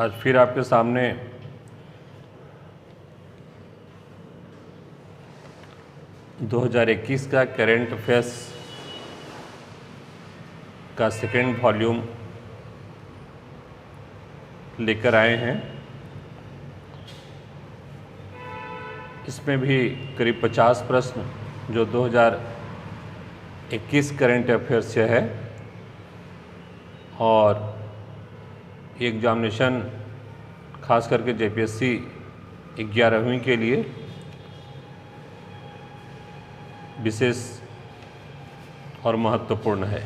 आज फिर आपके सामने दो 2021 का करेंट अफेयर्स का सेकेंड वॉल्यूम लेकर आए हैं। इसमें भी करीब 50 प्रश्न जो 2021 करेंट अफेयर्स से है और एग्जामिनेशन खास करके जेपीएससी 11वीं के लिए विशेष और महत्वपूर्ण है।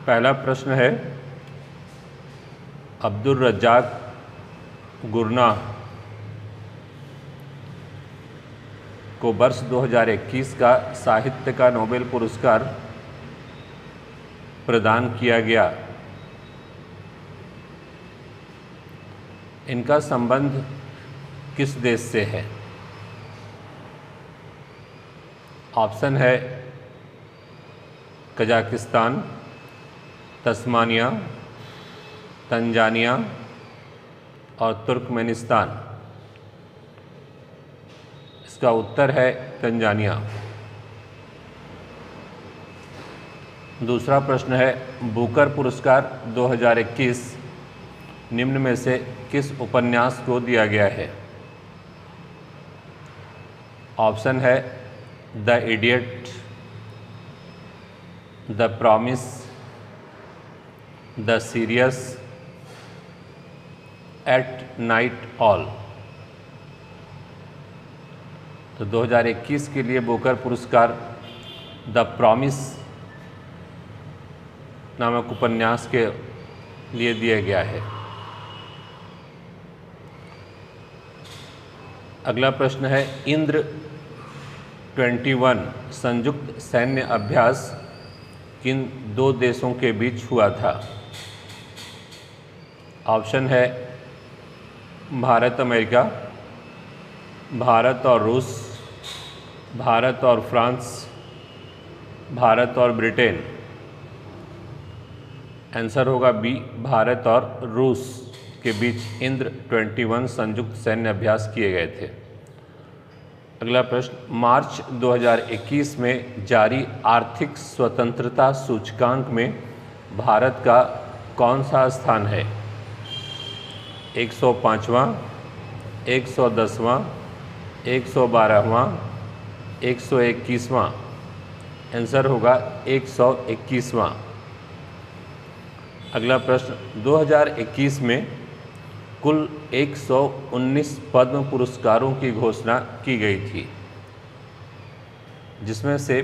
पहला प्रश्न है, अब्दुल रज्जाक गुरनाह को वर्ष 2021 का साहित्य का नोबेल पुरस्कार प्रदान किया गया। इनका संबंध किस देश से है? ऑप्शन है कजाकिस्तान, तस्मानिया, तंजानिया और तुर्कमेनिस्तान। इसका उत्तर है तंजानिया। दूसरा प्रश्न है, बुकर पुरस्कार 2021 निम्न में से किस उपन्यास को दिया गया है? ऑप्शन है the idiot, the promise, the serious, at night all. तो 2021 के लिए बुकर पुरस्कार द प्रॉमिस नामक उपन्यास के लिए दिया गया है। अगला प्रश्न है, इंद्र 21 संयुक्त सैन्य अभ्यास किन दो देशों के बीच हुआ था? ऑप्शन है भारत अमेरिका, भारत और रूस, भारत और फ्रांस, भारत और ब्रिटेन। आंसर होगा बी, भारत और रूस के बीच इंद्र 21 संयुक्त सैन्य अभ्यास किए गए थे। अगला प्रश्न, मार्च 2021 में जारी आर्थिक स्वतंत्रता सूचकांक में भारत का कौन सा स्थान है? 105वां, 110वां, 112वां, 121वां। आंसर होगा 121वां। अगला प्रश्न, 2021 में कुल 119 पद्म पुरस्कारों की घोषणा की गई थी, जिसमें से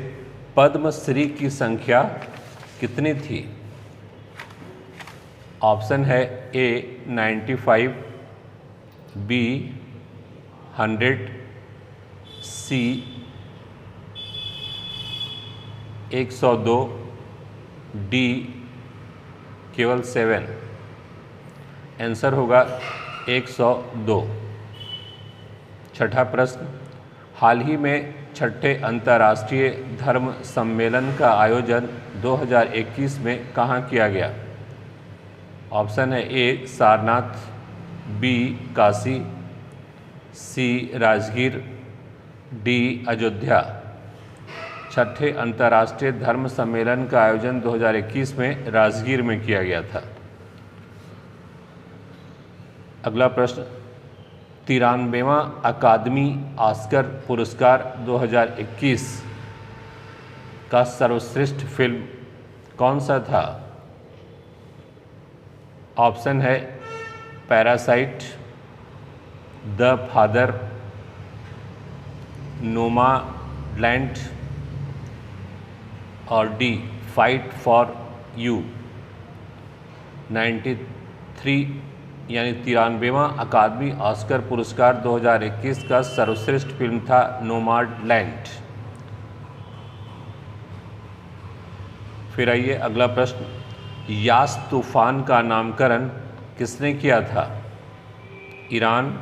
पद्मश्री की संख्या कितनी थी? ऑप्शन है ए 95, बी 100, सी 102, डी केवल 7। आंसर होगा 102। छठा प्रश्न, हाल ही में छठे अंतर्राष्ट्रीय धर्म सम्मेलन का आयोजन 2021 में कहाँ किया गया? ऑप्शन है ए सारनाथ, बी काशी, सी राजगीर, डी अयोध्या। छठे अंतर्राष्ट्रीय धर्म सम्मेलन का आयोजन 2021 में राजगीर में किया गया था। अगला प्रश्न, 93वां अकादमी ऑस्कर पुरस्कार 2021 का सर्वश्रेष्ठ फिल्म कौन सा था? ऑप्शन है पैरासाइट, द फादर, नोमालैंड और डी फाइट फॉर यू। 93वां अकादमी ऑस्कर पुरस्कार 2021 का सर्वश्रेष्ठ फिल्म था नोमाडलैंड। फिर आइए अगला प्रश्न, यास तूफान का नामकरण किसने किया था? Iran,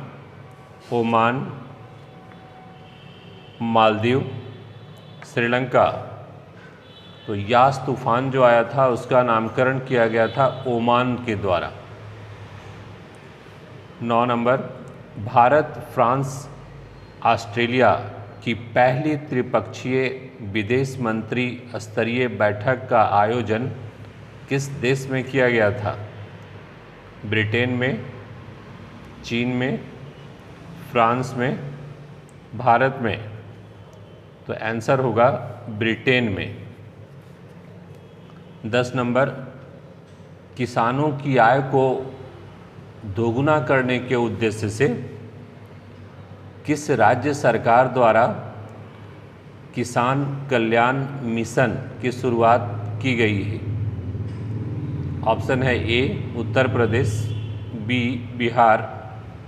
Oman, Maldives, Sri Lanka. तो यास तूफान जो आया था उसका नामकरण किया गया था ओमान के द्वारा। 9 नंबर, भारत फ्रांस ऑस्ट्रेलिया की पहली त्रिपक्षीय विदेश मंत्री स्तरीय बैठक का आयोजन किस देश में किया गया था? ब्रिटेन में, चीन में, फ्रांस में, भारत में? तो आंसर होगा ब्रिटेन में। 10 नंबर, किसानों की आय को दोगुना करने के उद्देश्य से किस राज्य सरकार द्वारा किसान कल्याण मिशन की शुरुआत की गई है? ऑप्शन है ए उत्तर प्रदेश, बी बिहार,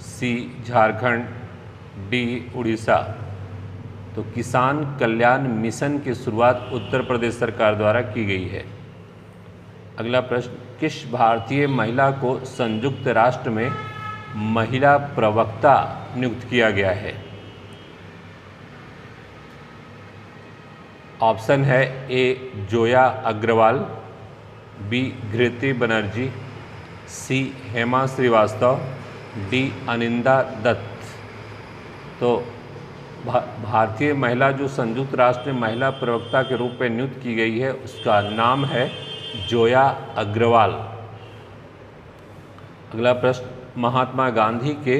सी झारखंड, डी उड़ीसा। तो किसान कल्याण मिशन की शुरुआत उत्तर प्रदेश सरकार द्वारा की गई है। अगला प्रश्न, किस भारतीय महिला को संयुक्त राष्ट्र में महिला प्रवक्ता नियुक्त किया गया है? ऑप्शन है ए जोया अग्रवाल, बी घृति बनर्जी, सी हेमा श्रीवास्तव, डी अनिंदा दत्त। तो भारतीय महिला जो संयुक्त राष्ट्र में महिला प्रवक्ता के रूप में नियुक्त की गई है उसका नाम है जोया अग्रवाल। अगला प्रश्न, महात्मा गांधी के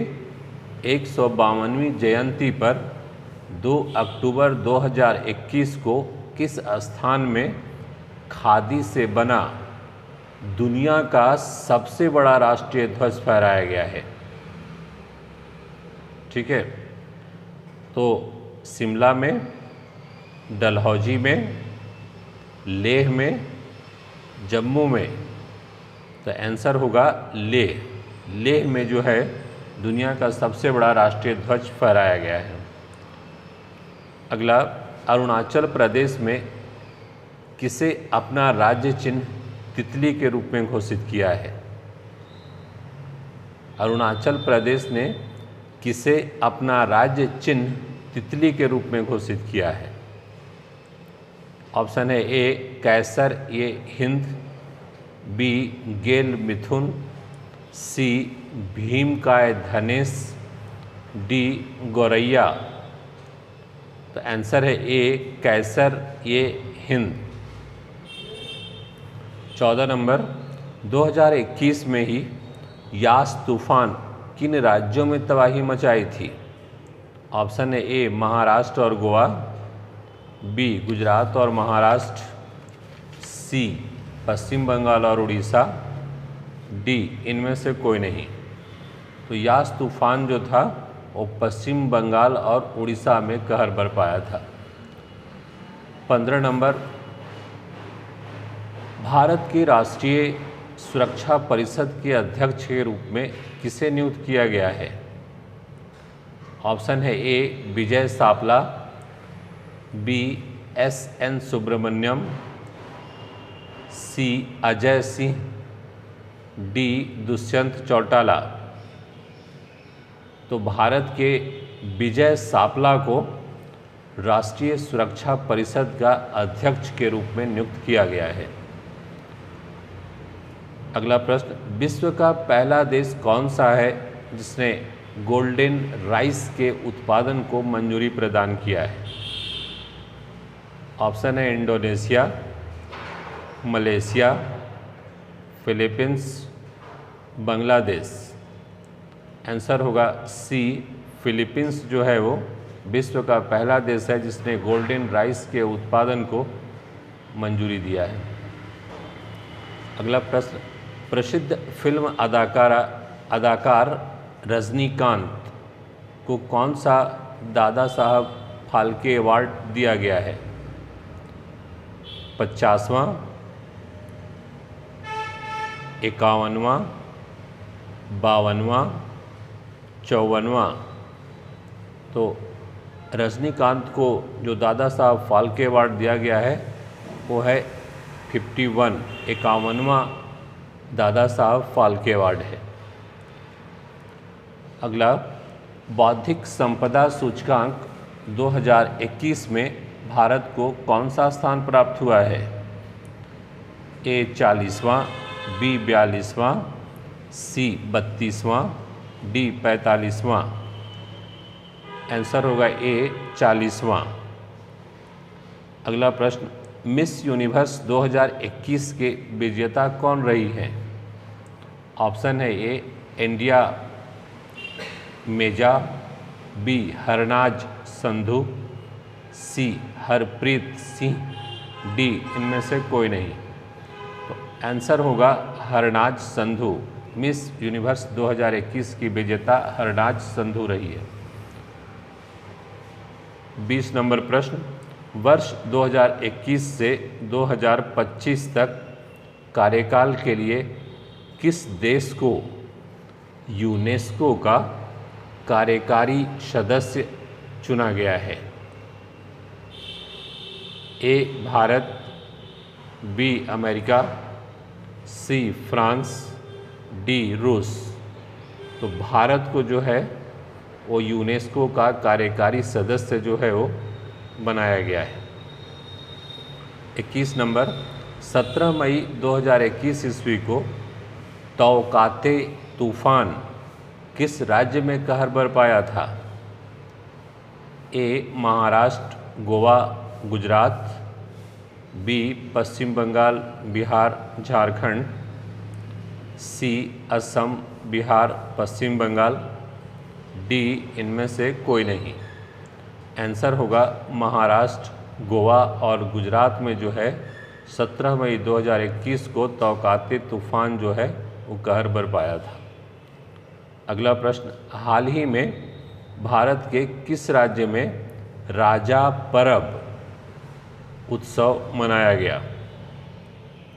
152वीं जयंती पर 2 अक्टूबर 2021 को किस स्थान में खादी से बना दुनिया का सबसे बड़ा राष्ट्रीय ध्वज फहराया गया है? ठीक है, तो शिमला में, डलहौजी में, लेह में, जम्मू में? तो आंसर होगा लेह। लेह में जो है दुनिया का सबसे बड़ा राष्ट्रीय ध्वज फहराया गया है। अगला, अरुणाचल प्रदेश में किसे अपना राज्य चिन्ह तितली के रूप में घोषित किया है? अरुणाचल प्रदेश ने किसे अपना राज्य चिन्ह तितली के रूप में घोषित किया है? ऑप्शन है ए कैसर ए हिंद, बी गेल मिथुन, सी भीमकाय धनेश, डी गौरैया। तो आंसर है ए कैसर ए हिंद। 14 नंबर, 2021 में ही यास तूफान किन राज्यों में तबाही मचाई थी? ऑप्शन है ए महाराष्ट्र और गोवा, बी गुजरात और महाराष्ट्र, सी पश्चिम बंगाल और उड़ीसा, डी इनमें से कोई नहीं। तो यास तूफान जो था वो पश्चिम बंगाल और उड़ीसा में कहर बरपाया था। 15 नंबर, भारत की राष्ट्रीय सुरक्षा परिषद के अध्यक्ष के रूप में किसे नियुक्त किया गया है? ऑप्शन है ए विजय सापला, बी एस.एन. सुब्रमण्यम, सी अजय सिंह, डी दुष्यंत चौटाला। तो भारत के विजय सापला को राष्ट्रीय सुरक्षा परिषद का अध्यक्ष के रूप में नियुक्त किया गया है। अगला प्रश्न, विश्व का पहला देश कौन सा है जिसने गोल्डन राइस के उत्पादन को मंजूरी प्रदान किया है? ऑप्शन है Indonesia, Malaysia, Philippines, Bangladesh. Answer होगा सी फिलीपींस जो है वो विश्व का पहला देश है जिसने गोल्डन राइस के उत्पादन को मंजूरी दिया है। अगला प्रश्न, प्रसिद्ध फिल्म अदाकार रजनीकांत को कौन सा दादा साहब फाल्के अवार्ड दिया गया है? 50वां, 51वां, 52वां, 54वां? तो रजनीकांत को जो दादा साहब फाल्के अवार्ड दिया गया है वो है 51, 51वां दादा साहब फाल्के अवार्ड है। अगला, बौद्धिक संपदा सूचकांक 2021 में भारत को कौन सा स्थान प्राप्त हुआ है? ए 40वां, बी 42वां, सी 32वां, डी 45वां। आंसर होगा ए 40वां। अगला प्रश्न, मिस यूनिवर्स 2021 के विजेता कौन रही हैं? ऑप्शन है ए इंडिया मेजा, बी हरनाज संधू, सी हरप्रीत सिंह, डी इनमें से कोई नहीं। तो आंसर होगा हरनाज संधू। मिस यूनिवर्स 2021 की विजेता हरनाज संधू रही है। 20 नंबर प्रश्न, वर्ष 2021 से 2025 तक कार्यकाल के लिए किस देश को यूनेस्को का कार्यकारी सदस्य चुना गया है? A Bharat, B America, C France, D रूस। तो भारत को जो है वो यूनेस्को का कार्यकारी सदस्य जो है वो बनाया गया है। 21 नंबर, 17 मई 2021 ईस्वी को तौकाते तूफान किस राज्य में कहर बरपाया था? ए महाराष्ट्र, गोवा, गुजरात, बी पश्चिम बंगाल, बिहार, झारखंड, सी असम, बिहार, पश्चिम बंगाल, डी इनमें से कोई नहीं। आंसर होगा महाराष्ट्र, गोवा और गुजरात में जो है 17 मई 2021 को तौकाते तूफान जो है वो कहर बरपाया था। अगला प्रश्न, हाल ही में भारत के किस राज्य में राजा परब उत्सव मनाया गया?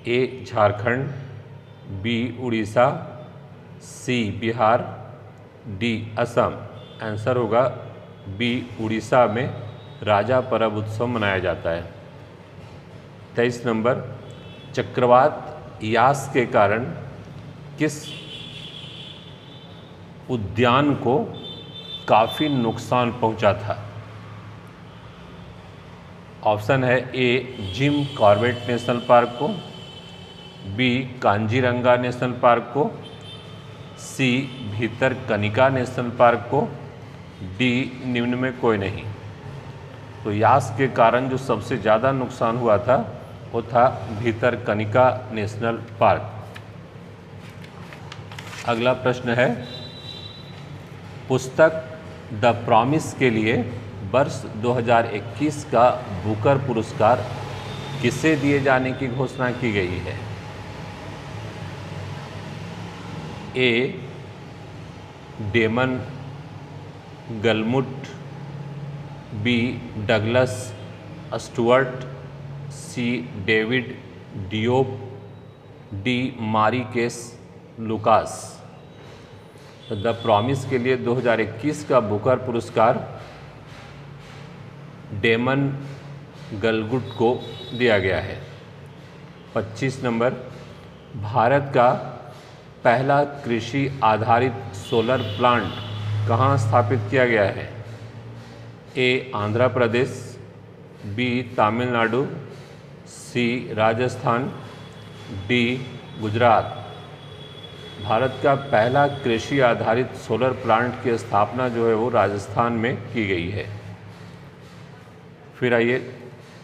ए झारखंड, बी उड़ीसा, सी बिहार, डी असम। आंसर होगा बी उड़ीसा में राजा परब उत्सव मनाया जाता है। 23 नंबर, चक्रवात यास के कारण किस उद्यान को काफ़ी नुकसान पहुंचा था? ऑप्शन है A Jim Corbett national park को, बी कांजीरंगा नेशनल पार्क को, सी भीतरकनिका नेशनल पार्क को, डी निम्न में कोई नहीं। तो यास के कारण जो सबसे ज़्यादा नुकसान हुआ था वो था भीतरकनिका नेशनल पार्क। अगला प्रश्न है, पुस्तक द प्रॉमिस के लिए वर्ष 2021 का बुकर पुरस्कार किसे दिए जाने की घोषणा की गई है? ए daemon गलमुट, B Douglas Stuart, C David Diop, D मारिकेस Lucas. तो द प्रॉमिस के लिए 2021 का बुकर पुरस्कार डेमन गलगुट को दिया गया है। 25 नंबर, भारत का पहला कृषि आधारित सोलर प्लांट कहाँ स्थापित किया गया है? ए आंध्र प्रदेश, बी तमिलनाडु, सी राजस्थान, डी गुजरात। भारत का पहला कृषि आधारित सोलर प्लांट की स्थापना जो है वो राजस्थान में की गई है। फिर आइए,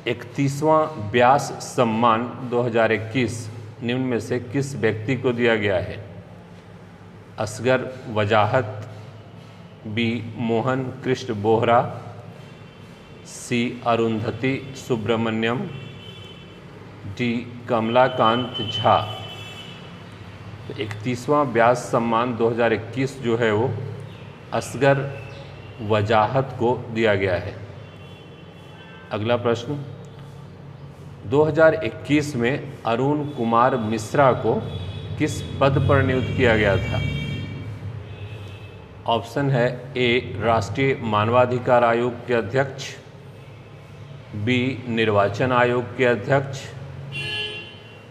31वां व्यास सम्मान 2021 निम्न में से किस व्यक्ति को दिया गया है? असगर वजाहत, बी मोहन कृष्ण बोहरा, सी अरुंधति सुब्रमण्यम, डी कमलाकांत झा। तो 31वां व्यास सम्मान 2021 जो है वो असगर वजाहत को दिया गया है। अगला प्रश्न, 2021 में अरुण कुमार मिश्रा को किस पद पर नियुक्त किया गया था? ऑप्शन है ए राष्ट्रीय मानवाधिकार आयोग के अध्यक्ष, बी निर्वाचन आयोग के अध्यक्ष,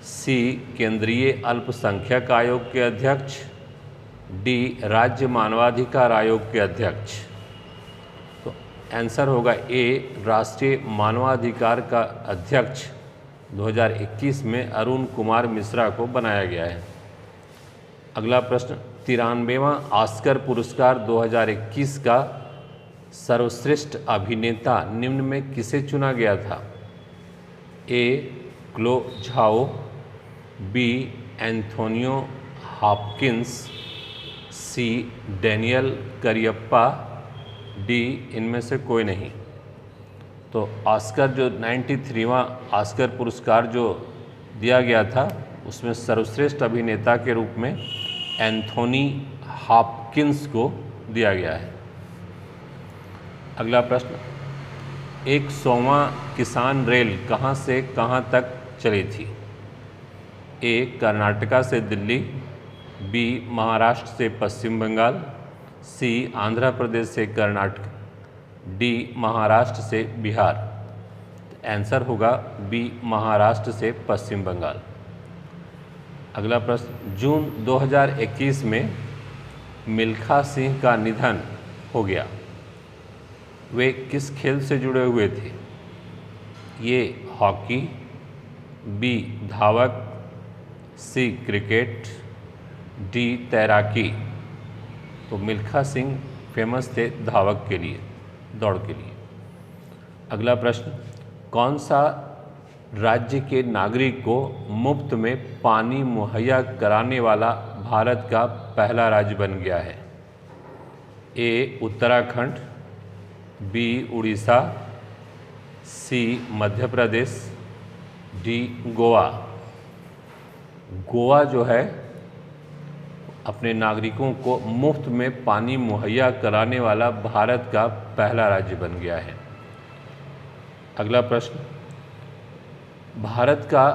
सी केंद्रीय अल्पसंख्यक आयोग के अध्यक्ष, डी राज्य मानवाधिकार आयोग के अध्यक्ष। तो आंसर होगा ए राष्ट्रीय मानवाधिकार का अध्यक्ष 2021 में अरुण कुमार मिश्रा को बनाया गया है। अगला प्रश्न, 93वां ऑस्कर पुरस्कार 2021 का सर्वश्रेष्ठ अभिनेता निम्न में किसे चुना गया था? A. Chloe Zhao, B. Anthony Hopkins, C. Daniel Kariappa, D. इनमें से कोई नहीं। तो ऑस्कर जो 93वां ऑस्कर पुरस्कार जो दिया गया था उसमें सर्वश्रेष्ठ अभिनेता के रूप में एंथोनी हॉपकिंस को दिया गया है। अगला प्रश्न, 100वां किसान रेल कहाँ से कहाँ तक चली थी? ए. कर्नाटका से दिल्ली, बी. महाराष्ट्र से पश्चिम बंगाल, सी. आंध्र प्रदेश से कर्नाटक, डी. महाराष्ट्र से बिहार। आंसर होगा बी. महाराष्ट्र से पश्चिम बंगाल। अगला प्रश्न, जून 2021 में मिल्खा सिंह का निधन हो गया, वे किस खेल से जुड़े हुए थे? ये हॉकी, बी. धावक, सी. Cricket, D. तैराकी। तो मिल्खा सिंह फेमस थे धावक के लिए, दौड़ के लिए। अगला प्रश्न, कौन सा राज्य के नागरिक को मुफ्त में पानी मुहैया कराने वाला भारत का पहला राज्य बन गया है? ए. उत्तराखंड, बी. उड़ीसा, सी. मध्य प्रदेश, डी. गोवा। गोवा जो है अपने नागरिकों को मुफ्त में पानी मुहैया कराने वाला भारत का पहला राज्य बन गया है। अगला प्रश्न, भारत का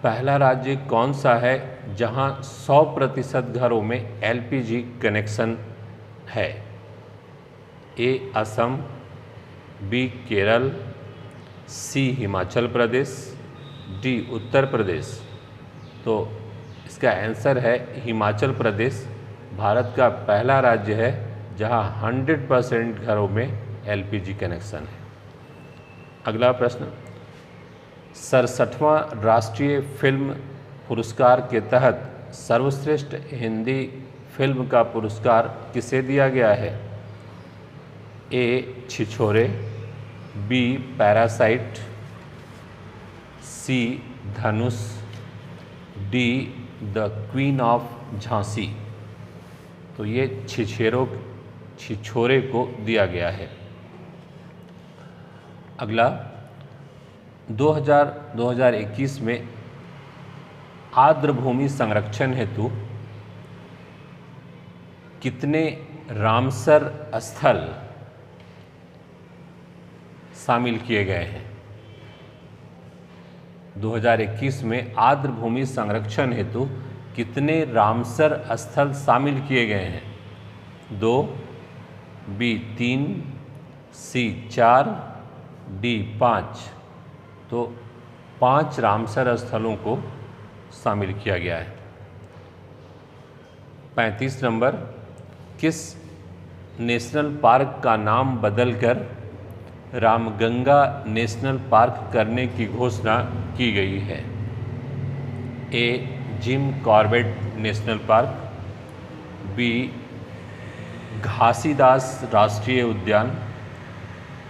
पहला राज्य कौन सा है जहां 100% घरों में एलपीजी कनेक्शन है? ए. असम, बी. केरल, सी. हिमाचल प्रदेश, डी. उत्तर प्रदेश। तो इसका आंसर है हिमाचल प्रदेश भारत का पहला राज्य है जहां 100% घरों में एलपीजी कनेक्शन है। अगला प्रश्न, 67वां राष्ट्रीय फिल्म पुरस्कार के तहत सर्वश्रेष्ठ हिंदी फिल्म का पुरस्कार किसे दिया गया है? A. Chhichhore, B. Parasite, C. Dhanush, D. The queen of Jhansi. तो ये छिछोरे को दिया गया है। अगला, 2021 में आर्द्रभूमि संरक्षण हेतु कितने रामसर स्थल शामिल किए गए हैं? 2021 में आर्द्रभूमि संरक्षण हेतु कितने रामसर स्थल शामिल किए गए हैं? 2, बी. 3, सी. 4, डी. 5। तो 5 रामसर स्थलों को शामिल किया गया है। 35 नंबर, किस नेशनल पार्क का नाम बदलकर रामगंगा नेशनल पार्क करने की घोषणा की गई है? A. Jim Corbett national park, B. Ghasidas राष्ट्रीय उद्यान,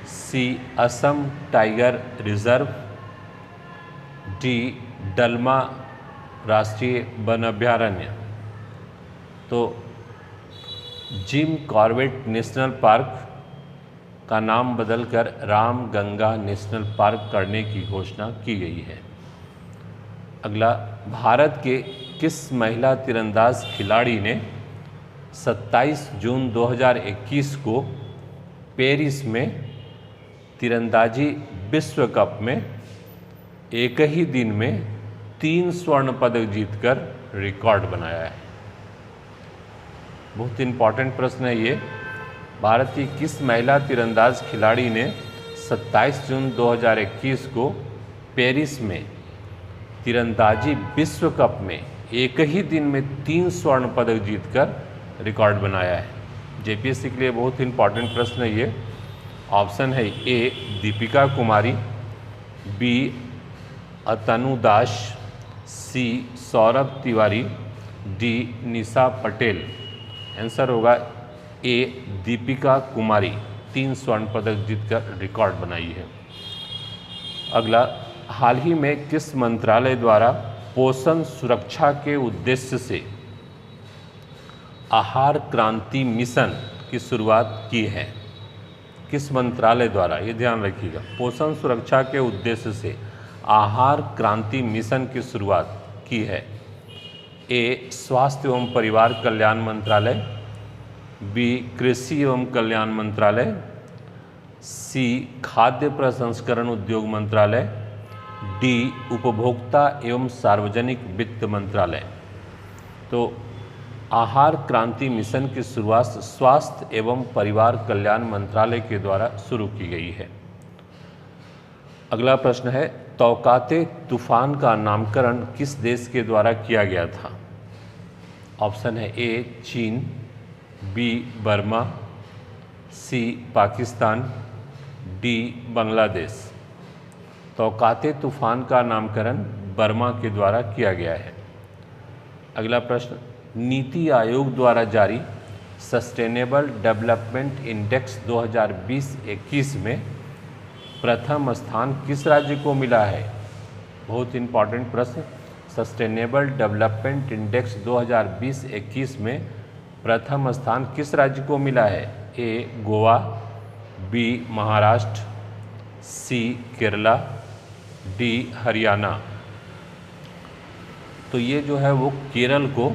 C. Assam tiger reserve, D. Dalma राष्ट्रीय वन अभ्यारण्य। तो जिम कॉर्बेट नेशनल पार्क का नाम बदलकर रामगंगा नेशनल पार्क करने की घोषणा की गई है। अगला, भारत के किस महिला तीरंदाज खिलाड़ी ने 27 जून 2021 को पेरिस में तीरंदाजी विश्व कप में एक ही दिन में 3 स्वर्ण पदक जीतकर रिकॉर्ड बनाया है? बहुत इंपॉर्टेंट प्रश्न है ये। भारत की किस महिला तीरंदाज खिलाड़ी ने 27 जून 2021 को पेरिस में तीरंदाजी विश्व कप में एक ही दिन में 3 स्वर्ण पदक जीतकर रिकॉर्ड बनाया है? जेपीएससी के लिए बहुत इंपॉर्टेंट प्रश्न है ये। ऑप्शन है ए. दीपिका कुमारी, बी. अतनु दास, सी सौरभ तिवारी, डी निशा पटेल। आंसर होगा ए दीपिका कुमारी, 3 स्वर्ण पदक जीतकर रिकॉर्ड बनाई है। अगला, हाल ही में किस मंत्रालय द्वारा पोषण सुरक्षा के उद्देश्य से आहार क्रांति मिशन की शुरुआत की है? किस मंत्रालय द्वारा, ये ध्यान रखिएगा, पोषण सुरक्षा के उद्देश्य से आहार क्रांति मिशन की शुरुआत की है? ए स्वास्थ्य एवं परिवार कल्याण मंत्रालय, बी कृषि एवं कल्याण मंत्रालय, सी खाद्य प्रसंस्करण उद्योग मंत्रालय, डी उपभोक्ता एवं सार्वजनिक वित्त मंत्रालय। तो आहार क्रांति मिशन की शुरुआत स्वास्थ्य एवं परिवार कल्याण मंत्रालय के द्वारा शुरू की गई है। अगला प्रश्न है, तौकाते तूफान का नामकरण किस देश के द्वारा किया गया था? ऑप्शन है ए चीन, बी बर्मा, सी पाकिस्तान, डी बांग्लादेश। तौकाते तूफान का नामकरण बर्मा के द्वारा किया गया है। अगला प्रश्न, नीति आयोग द्वारा जारी सस्टेनेबल डेवलपमेंट इंडेक्स 2020-21 में प्रथम स्थान किस राज्य को मिला है? बहुत इंपॉर्टेंट प्रश्न। सस्टेनेबल डेवलपमेंट इंडेक्स 2020-21 में प्रथम स्थान किस राज्य को मिला है? ए गोवा, बी महाराष्ट्र, सी केरला, डी हरियाणा। तो ये जो है वो केरल को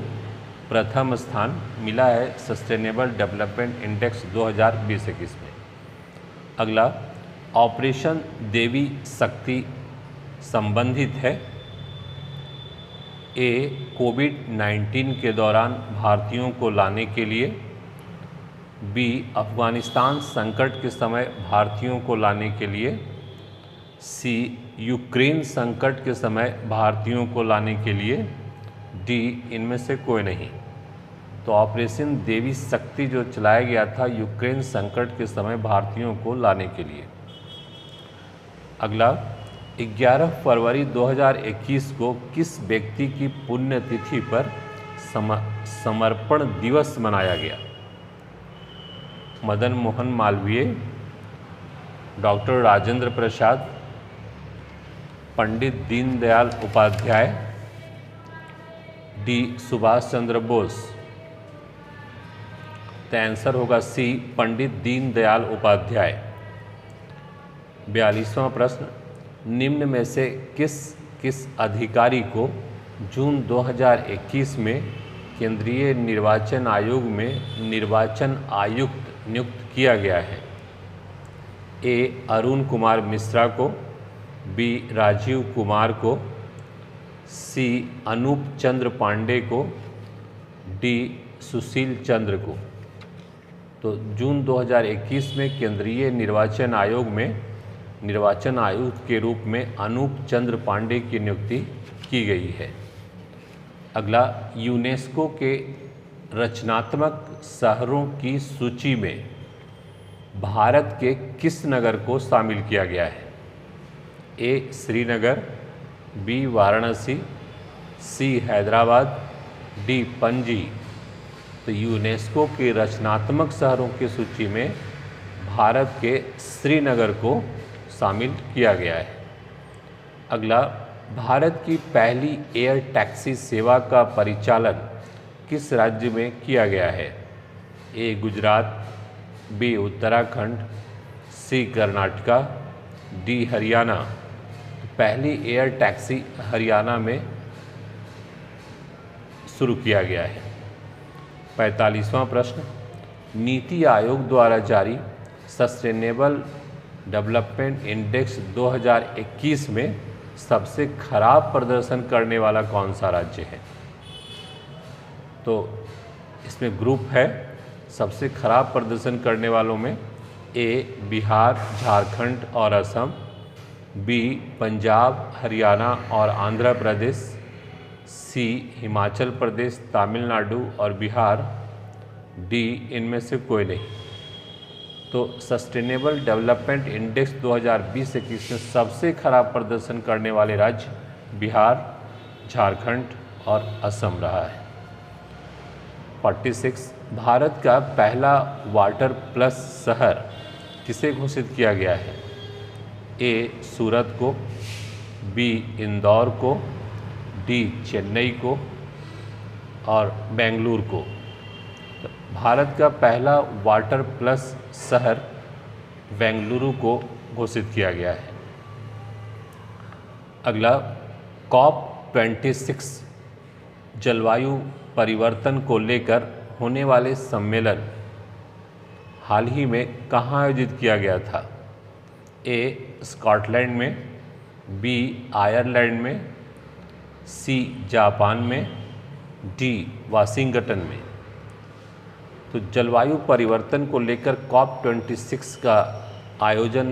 प्रथम स्थान मिला है सस्टेनेबल डेवलपमेंट इंडेक्स 2020-21 में। अगला, ऑपरेशन देवी शक्ति संबंधित है? ए कोविड-19 के दौरान भारतीयों को लाने के लिए, बी अफगानिस्तान संकट के समय भारतीयों को लाने के लिए, सी यूक्रेन संकट के समय भारतीयों को लाने के लिए, डी इनमें से कोई नहीं। तो ऑपरेशन देवी शक्ति जो चलाया गया था यूक्रेन संकट के समय भारतीयों को लाने के लिए। अगला, 11 फरवरी 2021 को किस व्यक्ति की पुण्यतिथि पर समर्पण दिवस मनाया गया? Madan Mohan Malviya, doctor Rajendra Prasad, Pandit Deendayal Upadhyay, D Subhash Chandra Bose. तो आंसर होगा सी पंडित दीनदयाल उपाध्याय। 42वां प्रश्न, निम्न में से किस अधिकारी को जून 2021 में केंद्रीय निर्वाचन आयोग में निर्वाचन आयुक्त नियुक्त किया गया है? ए अरुण कुमार मिश्रा को, बी राजीव कुमार को, सी अनूप चंद्र पांडे को, डी सुशील चंद्र को। तो जून 2021 में केंद्रीय निर्वाचन आयोग में निर्वाचन आयुक्त के रूप में अनूप चंद्र पांडे की नियुक्ति की गई है। अगला, यूनेस्को के रचनात्मक शहरों की सूची में भारत के किस नगर को शामिल किया गया है? ए श्रीनगर, बी वाराणसी, सी हैदराबाद, डी पणजी। तो यूनेस्को के रचनात्मक शहरों की सूची में भारत के श्रीनगर को शामिल किया गया है। अगला, भारत की पहली एयर टैक्सी सेवा का परिचालन किस राज्य में किया गया है? ए गुजरात, बी उत्तराखंड, सी कर्नाटका, डी हरियाणा। पहली एयर टैक्सी हरियाणा में शुरू किया गया है। 45वां प्रश्न, नीति आयोग द्वारा जारी सस्टेनेबल डेवलपमेंट इंडेक्स 2021 में सबसे खराब प्रदर्शन करने वाला कौन सा राज्य है? तो इसमें ग्रुप है सबसे खराब प्रदर्शन करने वालों में ए बिहार, झारखंड और असम, बी पंजाब, हरियाणा और आंध्र प्रदेश, सी हिमाचल प्रदेश, तमिलनाडु और बिहार, डी इनमें से कोई नहीं। तो सस्टेनेबल डेवलपमेंट इंडेक्स 2020-21 में सबसे खराब प्रदर्शन करने वाले राज्य बिहार, झारखंड और असम रहा है। 46 भारत का पहला वाटर प्लस शहर किसे घोषित किया गया है? ए सूरत को, बी इंदौर को, डी चेन्नई को और बेंगलुरु को। तो भारत का पहला वाटर प्लस शहर बेंगलुरु को घोषित किया गया है। अगला COP26 जलवायु परिवर्तन को लेकर होने वाले सम्मेलन हाल ही में कहाँ आयोजित किया गया था? ए स्कॉटलैंड में, बी आयरलैंड में, सी जापान में, डी वाशिंगटन में। तो जलवायु परिवर्तन को लेकर COP26 का आयोजन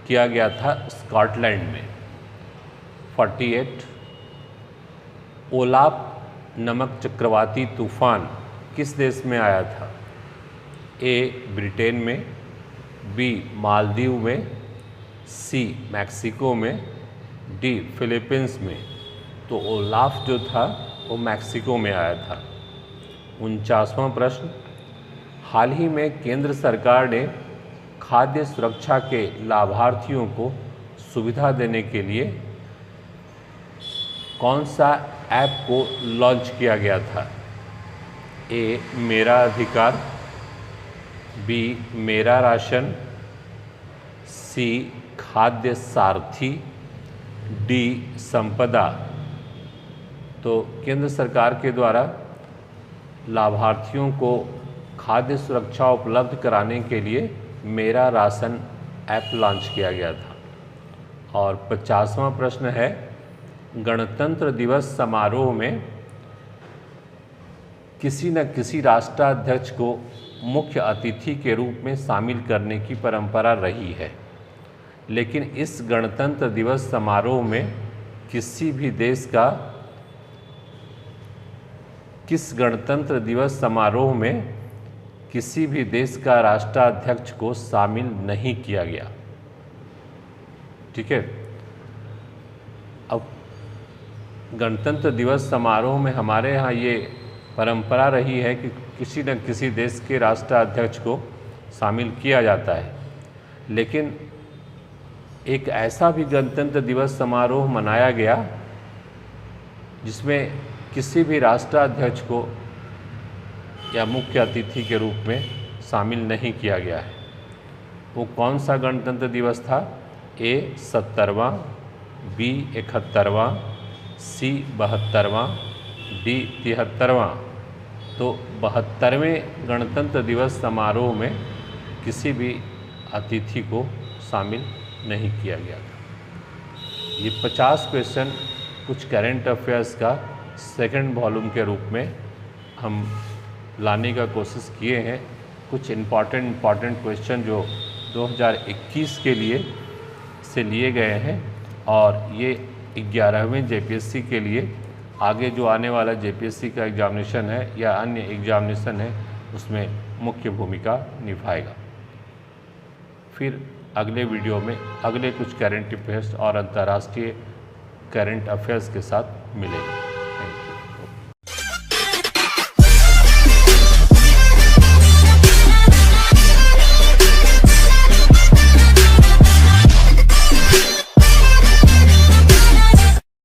किया गया था स्कॉटलैंड में। 48 ओलाफ नमक चक्रवाती तूफान किस देश में आया था? ए ब्रिटेन में, बी मालदीव में, सी मैक्सिको में, डी फिलीपींस में। तो ओलाफ जो था वो मैक्सिको में आया था। 49वां प्रश्न, हाल ही में केंद्र सरकार ने खाद्य सुरक्षा के लाभार्थियों को सुविधा देने के लिए कौन सा ऐप को लॉन्च किया गया था? ए मेरा अधिकार, बी मेरा राशन, सी खाद्य सारथी, डी संपदा। तो केंद्र सरकार के द्वारा लाभार्थियों को खाद्य सुरक्षा उपलब्ध कराने के लिए मेरा राशन ऐप लॉन्च किया गया था। और 50वां प्रश्न है, गणतंत्र दिवस समारोह में किसी न किसी राष्ट्राध्यक्ष को मुख्य अतिथि के रूप में शामिल करने की परंपरा रही है, लेकिन इस गणतंत्र दिवस समारोह में किस गणतंत्र दिवस समारोह में किसी भी देश का राष्ट्राध्यक्ष को शामिल नहीं किया गया। ठीक है, अब गणतंत्र दिवस समारोह में हमारे यहाँ ये परंपरा रही है कि किसी न किसी देश के राष्ट्राध्यक्ष को शामिल किया जाता है, लेकिन एक ऐसा भी गणतंत्र दिवस समारोह मनाया गया जिसमें किसी भी राष्ट्राध्यक्ष को या मुख्य अतिथि के रूप में शामिल नहीं किया गया है। वो कौन सा गणतंत्र दिवस था? ए 70वां, बी 71वां, सी 72वां, डी 73वां। तो 72वें गणतंत्र दिवस समारोह में किसी भी अतिथि को शामिल नहीं किया गया था। ये 50 क्वेश्चन कुछ करंट अफेयर्स का सेकंड वॉल्यूम के रूप में हम लाने का कोशिश किए हैं। कुछ इम्पॉर्टेंट क्वेश्चन जो 2021 के लिए से लिए गए हैं, और ये 11वें जेपीएससी के लिए आगे जो आने वाला जेपीएससी का एग्जामिनेशन है या अन्य एग्जामिनेशन है उसमें मुख्य भूमिका निभाएगा। फिर अगले वीडियो में अगले कुछ करंट अफेयर्स और अंतर्राष्ट्रीय करंट अफेयर्स के साथ मिलेंगे।